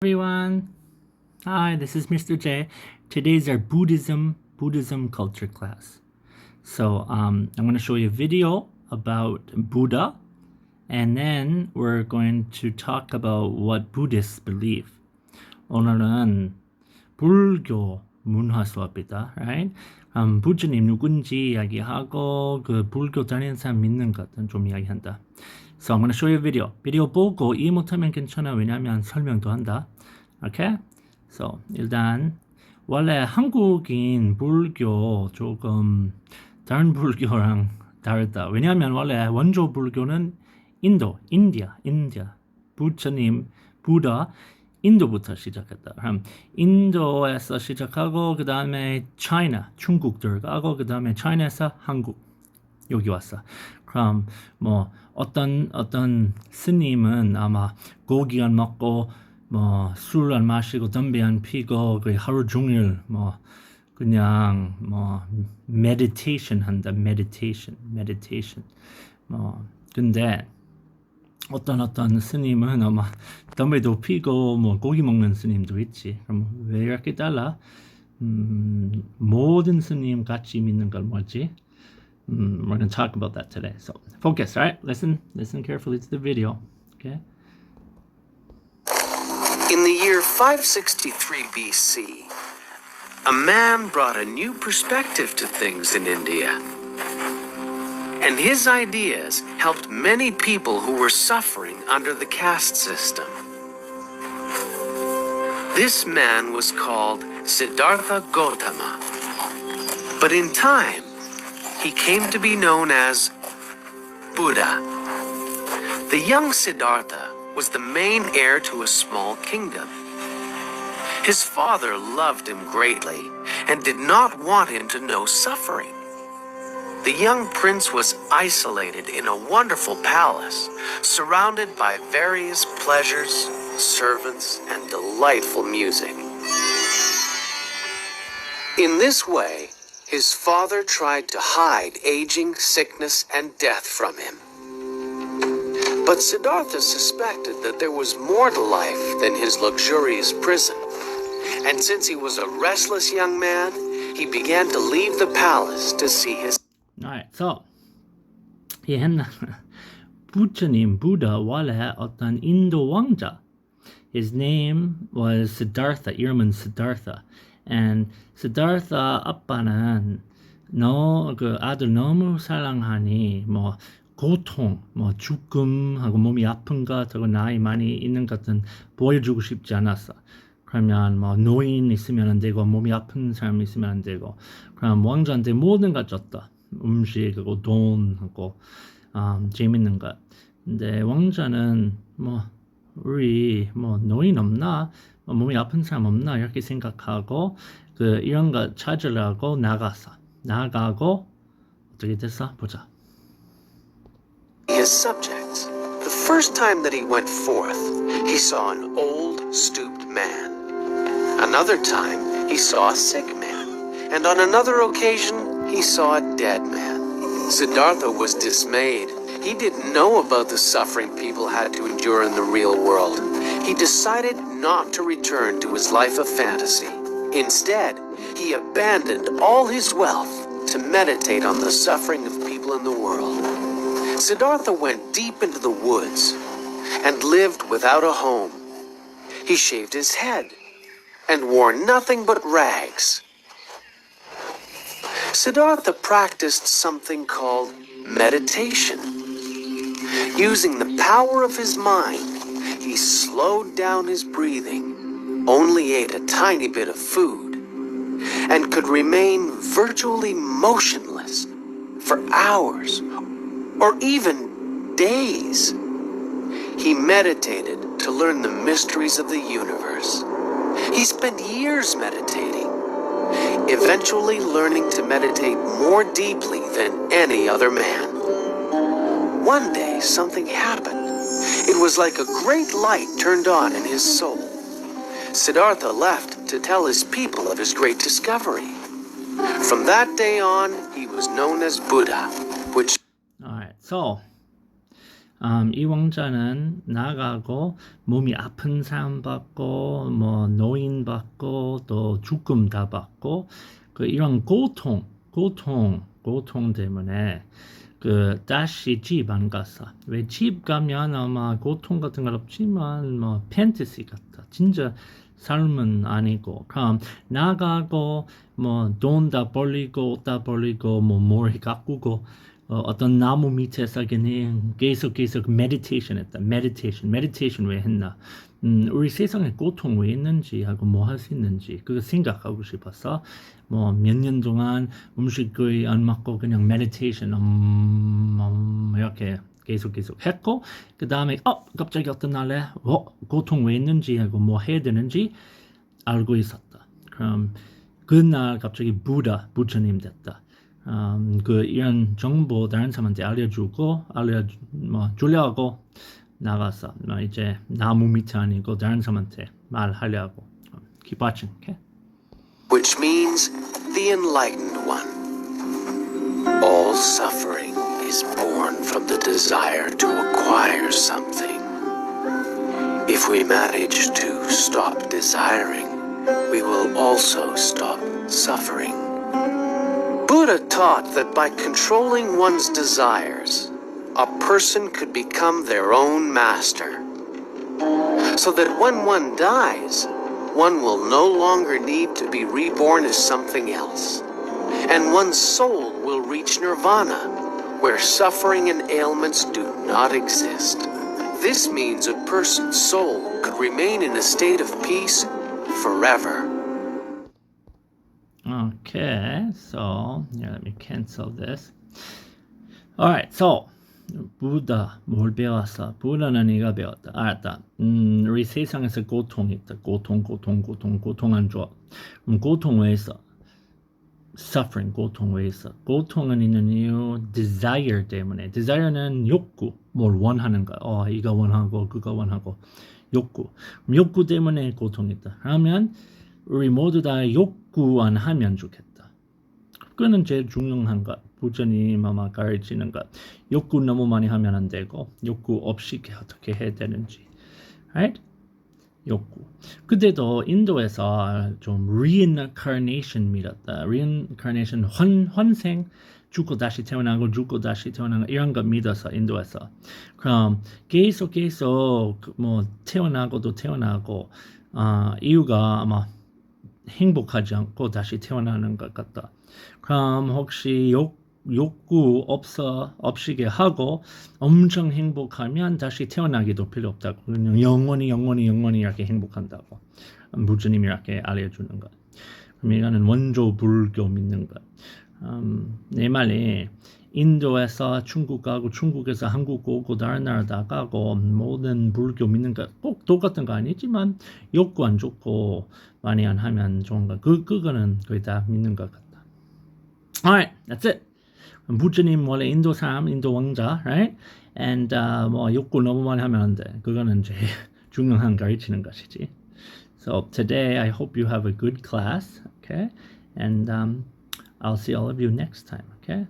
everyone. Hi, this is Mr. J. Today's our Buddhism culture class. So I'm going to show you a video about Buddha, and then we're going to talk about what Buddhists believe. 오늘은 불교 문화 수업이다, right? 부처님 누군지 이야기하고 그 불교 다니는 사람 믿는 것은 좀 이야기한다. So I'm going to show you a video. 비디오 보고 이해 못하면 괜찮아. 왜냐면 설명도 한다. Okay? So 일단 원래 한국인 불교 조금 다른 불교랑 다르다. 왜냐면 원래 원조 불교는 인디아. 부처님, 부다 인도부터 시작했다. 그럼 인도에서 시작하고 그 다음에 차이나, 중국 들어가고 그 다음에 차이나에서 한국 여기 왔어. 그럼 뭐 어떤 스님은 아마 고기 안 먹고 뭐 술 안 마시고 담배 안 피고 그 하루 종일 뭐 그냥 뭐 meditation 한다. meditation. 뭐 근데 어떤 스님은 아마 담배도 피고 뭐 고기 먹는 스님도 있지. 그럼 왜 이렇게 달라? 모든 스님 같이 믿는 걸 뭐지? We're going to talk about that today. So focus, all right? Listen carefully to the video, okay? In the year 563 BC, a man brought a new perspective to things in India. And his ideas helped many people who were suffering under the caste system. This man was called Siddhartha Gautama. But in time, he came to be known as Buddha. The young Siddhartha was the main heir to a small kingdom. His father loved him greatly and did not want him to know suffering. The young prince was isolated in a wonderful palace, surrounded by various pleasures, servants, and delightful music. In this way, his father tried to hide aging, sickness, and death from him. But Siddhartha suspected that there was more to life than his luxurious prison. And since he was a restless young man, he began to leave the palace to see his... Alright, so 이해했나? 부처님, Buddha 원래 어떤 인도 왕자. His name was Siddhartha, 이름은 Siddhartha. And Siddhartha 아빠는 그 아들 너무 사랑하니 뭐 고통, 뭐 죽음하고 몸이 아픈 것, 하고 나이 많이 있는 것은 보여주고 싶지 않았어. 그러면 뭐 노인 있으면 안 되고 몸이 아픈 사람 있으면 안 되고 그럼 왕자한테 모든 걸 줬다. 음식하고 돈하고 재밌는 것. 근데 왕자는 뭐 우리 뭐 노인 없나? 몸이 아픈 사람 없나? 이렇게 생각하고 그 이런 거 찾으려고 나가고 어떻게 됐어? 보자. His subjects. The first time that he went forth, he saw an old, stooped man. Another time, he saw a sick man. And on another occasion, he saw a dead man. Siddhartha was dismayed. He didn't know about the suffering people had to endure in the real world. He decided not to return to his life of fantasy. Instead, he abandoned all his wealth to meditate on the suffering of people in the world. Siddhartha went deep into the woods and lived without a home. He shaved his head and wore nothing but rags. Siddhartha practiced something called meditation. Using the power of his mind, he slowed down his breathing, only ate a tiny bit of food, and could remain virtually motionless for hours or even days. He meditated to learn the mysteries of the universe. He spent years meditating, eventually learning to meditate more deeply than any other man. One day, something happened. It was like a great light turned on in his soul. Siddhartha left to tell his people of his great discovery. From that day on, he was known as Buddha, which... Alright, so 이 왕자는 나가고 몸이 아픈 사람 받고 뭐 노인 받고 또 죽음 다 받고 이런 고통 때문에 다시 집 안 갔어. 왜 집 가면 아마 고통 같은 건 없지만 뭐 판타지 같다. 진짜 삶은 아니고 그럼 나가고 뭐 돈 다 벌리고 옷 다 벌리고 뭐 머리 가꾸고 어떤 나무 밑에서 그냥 계속 meditation 했다. meditation 왜 했나? 우리 세상에 고통 왜 있는지 하고 뭐 할 수 있는지 그거 생각하고 싶어서 뭐 몇 년 동안 음식 거의 안 먹고 그냥 meditation 이렇게 계속 했고 그 다음에 갑자기 어떤 날에 고통 왜 있는지 하고 뭐 해야 되는지 알고 있었다. 그럼 그날 갑자기 부처님 됐다. 이런 정보 다른 사람한테 알려주고 주려고 나가서 이제 나무 밑에 아니고 다른 사람한테 말하려고 keep watching, okay? Which means the enlightened one. All suffering is born from the desire to acquire something. If we manage to stop desiring, we will also stop suffering. Buddha taught that by controlling one's desires, a person could become their own master. So that when one dies, one will no longer need to be reborn as something else. And one's soul will reach nirvana, where suffering and ailments do not exist. This means a person's soul could remain in a state of peace forever. Okay, so let me cancel this. Alright, so 부다 뭘 배웠어? 부다는 이거 배웠다. 알았다. 우리 세상에서 고통이 있다. 고통 안 좋아. 그럼 고통 왜 있어? Suffering, 고통 왜 있어? 고통은 있는 이유 desire 때문에. desire는 욕구, 뭘 원하는 거. 이거 원하고 그거 원하고 욕구. 그럼 욕구 때문에 고통이 있다. 그러면 우리 모두 다 욕구 안 하면 좋겠다. 그거는 제일 중요한 것. 부처님 아마 가르치는 것. 욕구 너무 많이 하면 안 되고 욕구 없이 어떻게 해야 되는지. Right? 욕구. 그때도 인도에서 좀 reincarnation 믿었다. reincarnation 환생 죽고 다시 태어나고 이런 거 믿어서 인도에서. 그럼 계속 뭐 태어나고 이유가 아마 행복하지 않고 다시 태어나는 것 같다. 그럼 혹시 욕구 없이게 하고 엄청 행복하면 다시 태어나기도 필요 없다고. 그냥 영원히 이렇게 행복한다고. 부처님이 이렇게 알려주는 것. 그럼 이거는 원조 불교 믿는 것. 내 말이 인도에서 중국 가고 중국에서 한국 오고 다른 나라 다 가고 모든 불교 믿는 것 꼭 똑같은 거 아니지만 욕구 안 좋고 많이 안 하면 좋은 거. 그거는 거의 다 믿는 것 같다. Alright, that's it. 부처님 원래 인도 사람, 인도 왕자, right? And 뭐 욕구 너무 많이 하면 안 돼. 그거는 제일 중요한 가르치는 것이지. So today I hope you have a good class, okay? And I'll see all of you next time, okay?